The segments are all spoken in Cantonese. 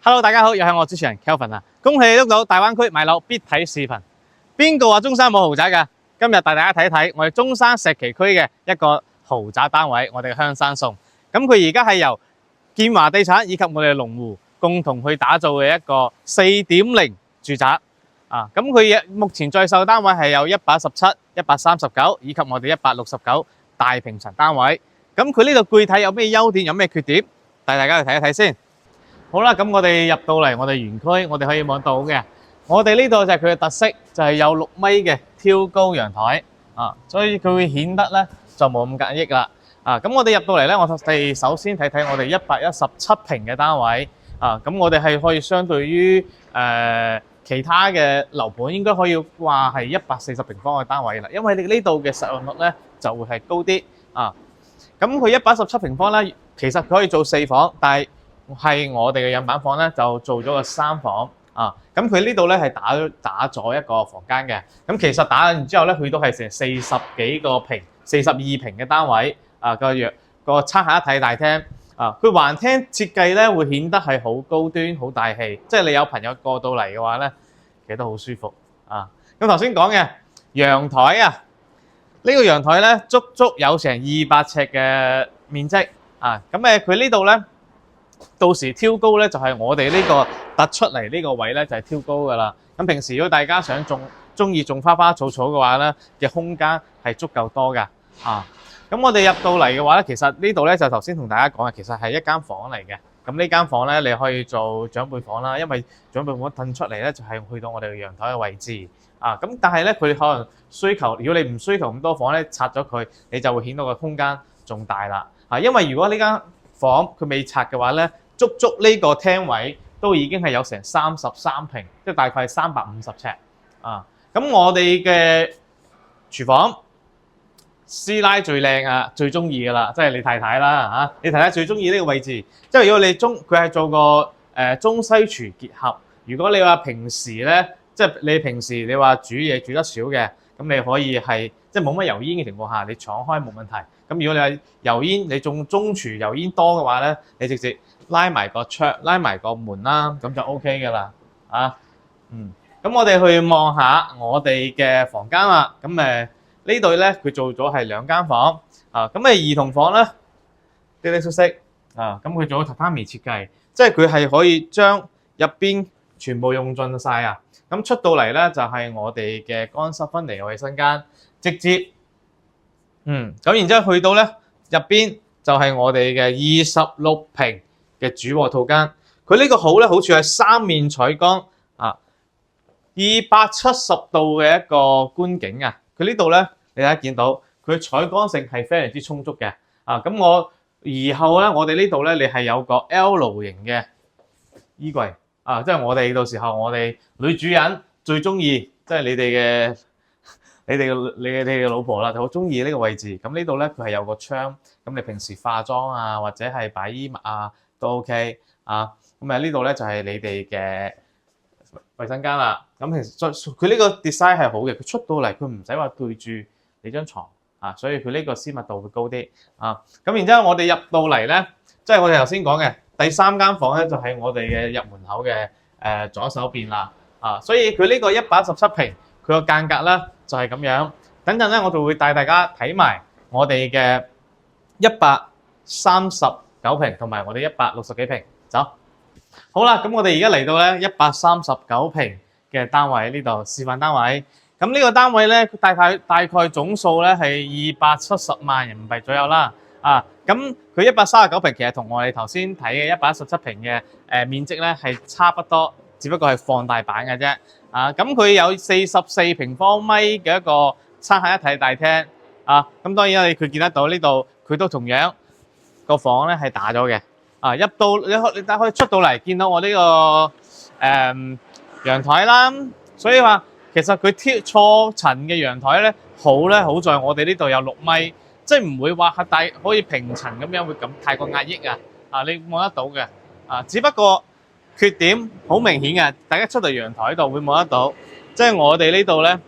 Hello， 大家好，又係我主持人 Kelvin 啊！恭喜你碌到大灣區買樓必睇視頻。邊個話中山冇豪宅㗎？今日帶大家睇一睇我哋中山石岐區嘅一個豪宅單位，我哋嘅香山宋。咁佢而家係由建華地產以及我哋龍湖共同去打造嘅一個 4.0 住宅啊！咁佢目前在售單位係有117、139以及我哋169大平層單位。咁佢呢度具體有咩優點，有咩缺點，帶大家去睇一睇先。好啦，咁我哋入到嚟我哋園區，我哋可以望到嘅，我哋呢度就係佢嘅特色，就係有6米嘅挑高陽台啊，所以佢會顯得咧就冇咁夾抑啦。啊，咁我哋入到嚟咧，我哋首先睇睇我哋117平嘅單位啊，咁我哋係可以相對於其他嘅樓盤應該可以話係140平方嘅單位啦，因為你呢度嘅實用率咧就會係高啲啊。咁佢117平方咧，其實佢可以做4房，但係我哋嘅樣板房咧就做咗個3房啊，咁佢呢度咧係打咗一個房間嘅，咁其實打完之後咧佢都係成40幾個平、42平嘅單位啊，個餐客一體大廳啊，佢橫廳設計咧會顯得係好高端、好大氣，即係你有朋友過到嚟嘅話咧，其實都好舒服啊。咁頭先講嘅陽台啊，呢個陽台咧足足有成200尺嘅面積啊，咁佢呢度咧。到時挑高咧就係我哋呢個突出嚟呢個位咧就係挑高噶啦。咁平時如果大家想中意種花花草草嘅話咧，嘅空間係足夠多噶啊。咁我哋入到嚟嘅話咧，其實呢度咧就頭先同大家講嘅，其實係一間房嚟嘅。咁呢間房咧你可以做長輩房啦，因為長輩房褪出嚟咧就係去到我哋嘅陽台嘅位置啊。咁但係咧佢可能需求，如果你唔需求咁多房咧，拆咗佢，你就會顯到個空間仲大啦啊。因為如果呢間房佢未拆嘅話咧，足呢個廳位都已經係有成33平，即係大概係350尺啊。咁我哋嘅廚房師奶最靚啊，最中意噶啦，即係你太太啦嚇，你太太最中意呢個位置。即係如果你佢係做個中西廚結合。如果你話平時咧，即係你平時你話煮嘢煮得少嘅，咁你可以係即係冇乜油煙嘅情況下，你闖開冇問題。咁如果你係油煙，你中廚油煙多嘅話咧，你直接拉埋個窗，拉埋個門啦，咁就 OK 㗎啦，啊，咁我哋去望下我哋嘅房間啦。咁呢度咧，佢做咗係2間房，啊，咁兒童房咧，啲啲縮縮，啊，咁佢做咗榻榻米設計，即係佢係可以將入邊全部用盡晒啊。咁出到嚟咧就係我哋嘅乾濕分離衛生間，直接，咁然之後去到咧入邊就係我哋嘅26平嘅主臥套間，佢呢個好咧，好處係3面採光啊，270度嘅一個觀景啊。佢呢度咧，你睇下見到佢採光性係非常之充足嘅啊。咁而後咧，我哋呢度咧，你係有個 L 型嘅衣櫃啊，即係我哋到時候我哋女主人最中意，即係你哋嘅老婆啦，就好中意呢個位置。咁呢度咧，佢係有個窗，咁你平時化妝啊，或者係擺衣物啊都 OK 啊。咁呢度咧就係你哋嘅衛生間啦。咁其實佢呢個 design 係好嘅，佢出到嚟佢唔使話對住你張床啊，所以佢呢個私密度會高啲啊。咁然之後我哋入到嚟咧，即係我哋頭先講嘅第3間房咧，就係我哋嘅入門口嘅左手邊啦啊。所以佢呢個117平，佢個間隔咧就係咁樣。等陣咧，我就會帶大家睇埋我哋嘅139平同埋我哋160幾平。走，好啦，咁我哋而家嚟到咧139平嘅單位呢度示範單位。咁呢個單位咧，大概總數咧係270萬人民幣左右啦。啊，咁佢139平其實同我哋頭先睇嘅117平嘅面積咧係差不多，只不過係放大版嘅啫。啊，咁佢有44平方米嘅一個餐客一體大廳。啊，咁當然啦，佢見得到呢度，佢都同樣個房咧係打咗嘅。啊，入到你可以出到嚟見到我呢個陽台啦。所以話其實佢錯層嘅陽台咧好在我哋呢度有6米。即係唔會話係大可以平層咁樣會咁太過壓抑啊！啊，你望得到嘅啊，只不過缺點好明顯嘅，大家出到陽台度會望得到，即係我哋呢度咧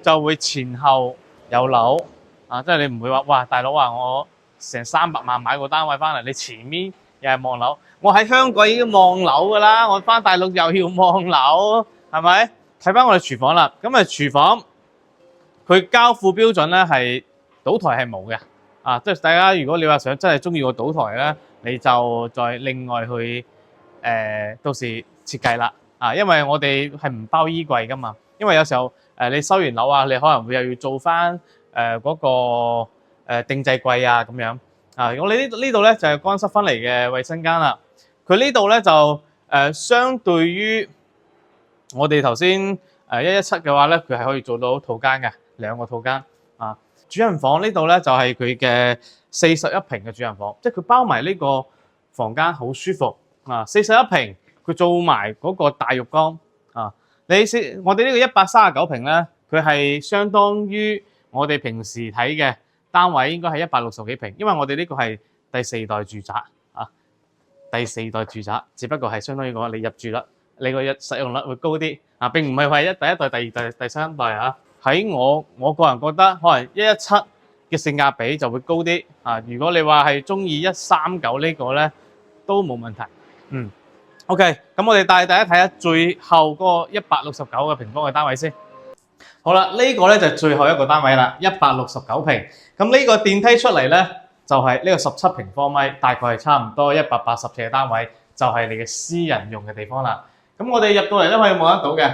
就會前後有樓啊！即係你唔會話哇大佬話我成300萬買個單位翻嚟，你前面又係望樓。我喺香港已經望樓㗎啦，我翻大陸又要望樓，係咪？睇翻我哋廚房啦，咁廚房佢交付標準咧係賭台係冇嘅，即係大家如果你話想真係中意個賭台咧，你就再另外去到時設計啦，因為我哋係唔包衣櫃㗎嘛，因為有時候你收完樓你可能會又要做翻嗰個定製櫃咁樣，我哋呢度咧就係乾濕分離嘅衛生間啦，佢呢度咧就相對於我哋頭先117嘅話咧，佢係可以做到套間嘅2個套間主人房呢度咧就係佢嘅41平嘅主人房，即係佢包埋呢個房間好舒服41平，佢做埋嗰個大浴缸我哋呢個139平咧，佢係相當於我哋平時睇嘅單位應該係160幾平，因為我哋呢個係第4代住宅第4代住宅，只不過係相當於講你入住率，你個實用率會高啲並唔係話第一代、第二代、第三代喺我個人覺得可能117嘅性價比就會高啲如果你話係中意139呢個咧都冇問題OK， 咁我哋帶大家睇下最後嗰個169個平方嘅單位先。好啦，呢個咧就係最後一個單位啦，169平。咁呢個電梯出嚟咧就係呢個17平方米，大概係差唔多180尺嘅單位，就係你嘅私人用嘅地方啦。咁我哋入到嚟咧可以望得到嘅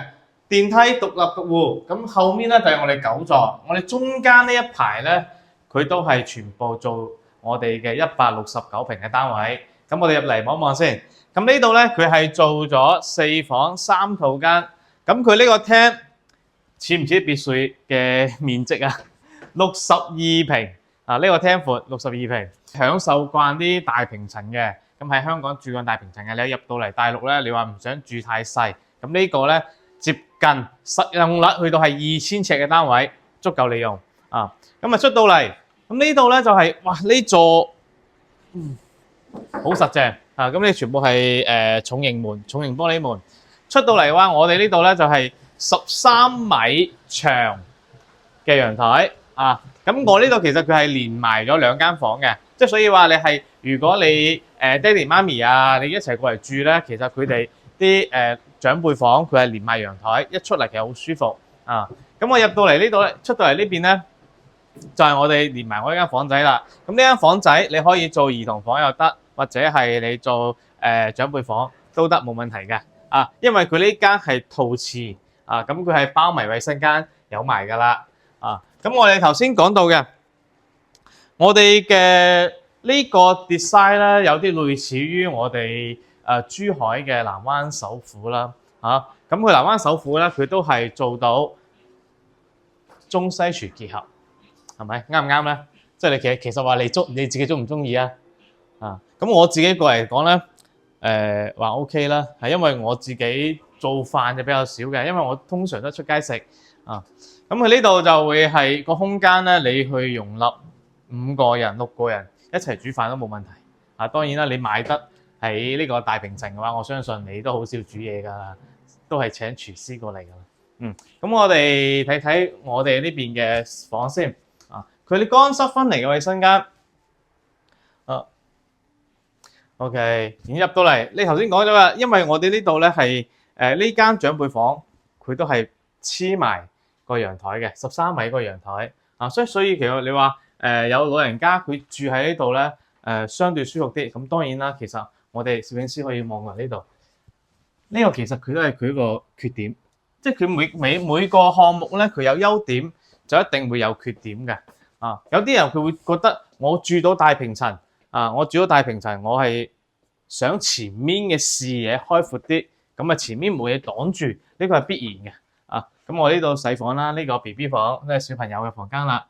電梯獨立獨戶，咁後面咧就係我哋9座，我哋中間呢一排咧佢都係全部做我哋嘅169平嘅單位。咁我哋入嚟望一望先。咁呢度咧佢係做咗4房3套間，咁佢呢個廳似唔似別墅嘅面積62平呢個廳闊62平，享受慣啲大平層嘅。咁喺香港住慣大平層嘅，你入到嚟大陸咧，你話唔想住太細，咁呢個咧接近實用率去到係2000尺嘅單位，足夠你用咁出到嚟，咁呢度咧就係哇呢座好實淨咁你全部係重型門、重型玻璃門出到嚟嘅話，我哋呢度咧就係13米長嘅陽台咁我呢度其實佢係連埋咗2間房嘅，即係所以話你係如果你爹哋媽咪你一齊過嚟住咧，其實佢哋啲長輩房佢係連埋陽台，一出嚟其實好舒服咁我入到嚟呢度咧，出到嚟呢邊咧就係我哋連埋我呢間房仔啦。咁呢間房仔你可以做兒童房又得，或者係你做長輩房都得，冇問題嘅因為佢呢間係套瓷咁佢係包埋衛生間有埋噶啦咁我哋頭先講到嘅，我哋嘅呢個 design 咧有啲類似於我哋珠海嘅南灣首府啦咁佢南灣首府咧佢都係做到中西廚結合，係咪啱唔啱咧？即係你其實話你自己中唔中意咁我自己過嚟講咧話 OK 啦，係因為我自己做飯就比較少嘅，因為我通常都出街食咁佢呢度就會係個空間咧，你去容納5個人、6個人一齊煮飯都冇問題當然啦，你買得喺呢個大平層嘅話，我相信你都好少煮嘢㗎啦，都係請廚師過嚟㗎啦。咁我哋睇睇我哋呢邊嘅房先佢啲乾濕分離嘅衛生間OK， 然入到嚟，你頭先講咗啦，因為我哋呢度咧係呢間長輩房，佢都係黐埋個陽台嘅13米個陽台所以其實你話有老人家佢住喺呢度咧相對舒服啲。咁當然啦，其實我哋攝影師可以望落呢度，呢個其實佢都係佢個缺點，即係佢每個項目咧佢有優點就一定會有缺點嘅有啲人佢會覺得我住到大平層我住到大平層，我係想前面嘅視野開闊啲，咁前面冇嘢擋住，呢個係必然嘅咁我呢度細房啦，呢個 BB 房，呢係小朋友嘅房間啦。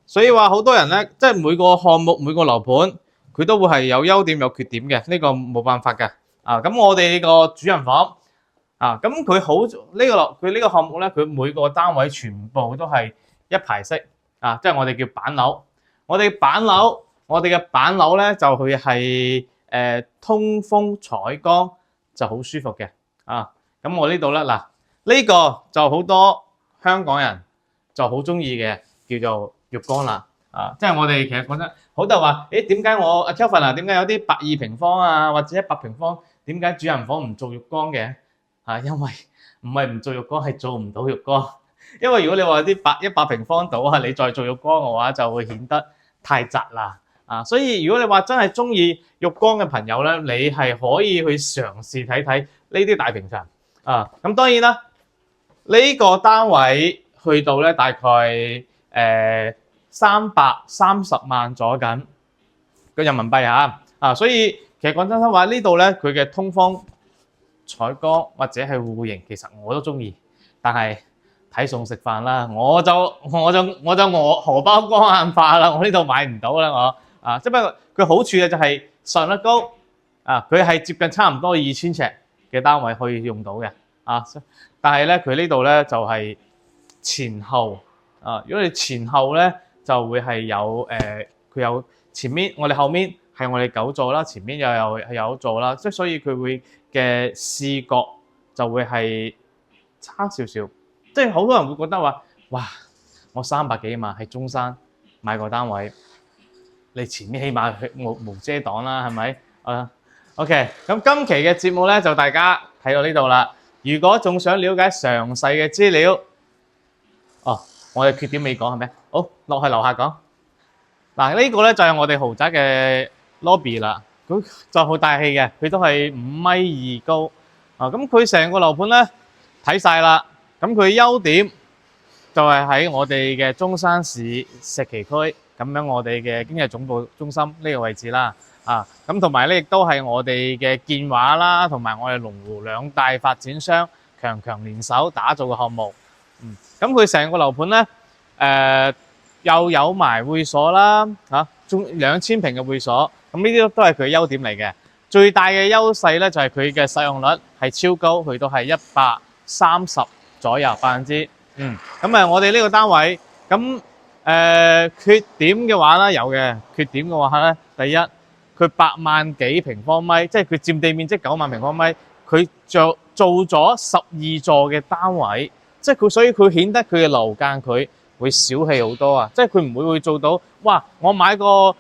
所以話好多人咧，即係每個項目每個樓盤，佢都會係有優點有缺點嘅，呢個冇辦法嘅咁我哋個主人房咁佢好佢呢個項目咧，佢每個單位全部都係一排式即係我哋叫板樓。我哋嘅板樓咧就佢係通風採光就好舒服嘅咁我呢度咧嗱，呢個就好多香港人就好中意嘅，叫做浴缸啦即係我哋其實講真，好多人話，誒點解我阿 Kelvin 啊，點解有啲120平方啊，或者100平方，點解主人房唔做浴缸嘅？因為唔係唔做浴缸，係做唔到浴缸。因為如果你話啲100平方度啊，你再做浴缸嘅話，就會顯得太窄啦。所以如果你話真係中意浴缸嘅朋友咧，你係可以去嘗試睇睇呢啲大平層。咁當然啦，呢個單位去到咧大概330萬左右嘅人民幣所以其實講真心話，呢度咧佢嘅通風、採光或者係戶型，其實我都中意，但係睇餸食飯啦，我就荷包光眼化啦，我呢度買唔到啦我即不過佢好處嘅就係上率高佢係接近差唔多2000尺嘅單位可以用到嘅但係咧佢呢度咧就係前後如果你前後咧就會係有佢有前面我哋後面係我哋9座啦，前面又有座啦，即所以佢會嘅視覺就會係差少少，即係好多人會覺得話，哇！我300幾萬喺中山買個單位，你前面起碼無遮擋啦，係咪？OK， 咁今期嘅節目咧就大家睇到呢度啦。如果仲想了解詳細嘅資料，我哋缺點未講係咩？好，落去樓下講。嗱，呢個咧就係我哋豪宅嘅 lobby 啦。佢就好大氣嘅，佢都係5.2米高。咁佢成個樓盤咧睇晒啦。咁佢優點就係喺我哋嘅中山市石岐區，咁樣我哋嘅經濟總部中心呢個位置啦。咁同埋咧亦都係我哋嘅建華啦，同埋我哋龍湖兩大發展商強聯手打造嘅項目。咁佢成個樓盤咧，又有埋會所啦，仲2000平嘅會所，咁呢啲都係佢優點嚟嘅。最大嘅優勢咧就係佢嘅使用率係超高，去到係130左右%。咁我哋呢個單位，咁缺點嘅話咧有嘅，缺點嘅話咧，第一佢8萬幾平方米，即係佢佔地面積9萬平方米，佢做咗12座嘅單位，即係佢所以佢顯得佢嘅樓間佢會小氣好多即係佢唔會做到，哇！我買個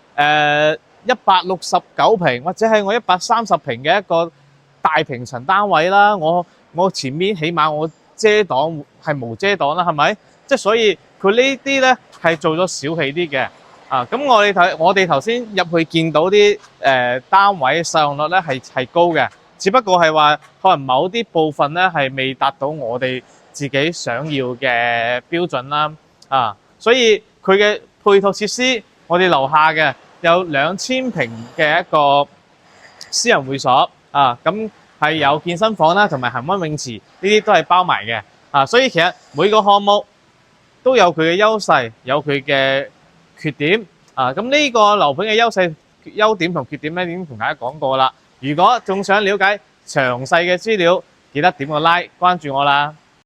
169平或者係我130平嘅一個大平層單位啦，我前面起碼我遮擋係無遮擋啦，係咪？即係所以佢呢啲咧係做咗小氣啲嘅。咁我哋頭先入去見到啲單位使用率咧係高嘅，只不過係話可能某啲部分咧係未達到我哋自己想要嘅標準啦。所以佢嘅配套設施，我哋樓下嘅有2000平嘅一個私人會所咁係有健身房啦，同埋恆溫泳池，呢啲都係包埋嘅。所以其實每個項目都有佢嘅優勢，有佢嘅缺點。咁呢個樓盤嘅優點同缺點咧，已經同大家講過啦。如果仲想了解詳細嘅資料，記得點個 like， 關注我啦。